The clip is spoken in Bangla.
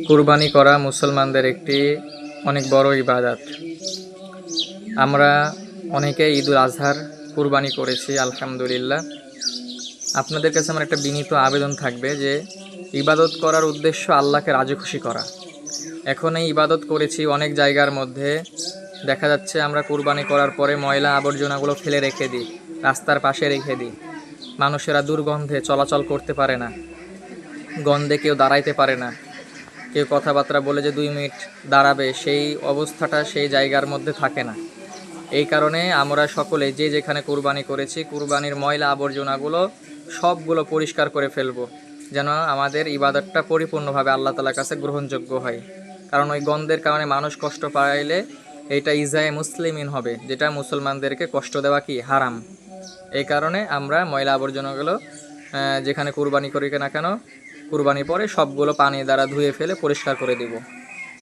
কুরবানি করা মুসলমানদের একটি অনেক বড় ইবাদত। আমরা অনেকে ঈদুল আজহার কুরবানি করেছি আলহামদুলিল্লাহ। আপনাদের কাছে আমার একটা বিনীত আবেদন থাকবে যে ইবাদত করার উদ্দেশ্য আল্লাহকে রাজি খুশি করা। এখন এই ইবাদত করেছি অনেক জায়গার মধ্যে দেখা যাচ্ছে আমরা কুরবানি করার পরে ময়লা আবর্জনাগুলো ফেলে রেখে দিই, রাস্তার পাশে রেখে দিই। মানুষেরা দুর্গন্ধে চলাচল করতে পারে না, গন্ধে কেউ দাঁড়াইতে পারে না, কেউ কথাবার্তা বলে যে 2 মিনিট দাঁড়াবে সেই অবস্থাটা সেই জায়গার মধ্যে থাকে না। এই কারণে আমরা সকলে যে যেখানে কুরবানি করেছি কুরবানির ময়লা আবর্জনাগুলো সবগুলো পরিষ্কার করে ফেলবো, যেন আমাদের ইবাদতটা পরিপূর্ণভাবে আল্লাহ তাআলার কাছে গ্রহণযোগ্য হয়। কারণ ওই গন্ধের কারণে মানুষ কষ্ট পাইলে এটা ইজায়ে মুসলিমিন হবে, যেটা মুসলমানদেরকে কষ্ট দেওয়া কি হারাম। এই কারণে আমরা ময়লা আবর্জনাগুলো যেখানে কুরবানি করি না কেন কুরবানি পরে সবগুলো পানি দ্বারা ধুয়ে ফেলে পরিষ্কার করে দিব।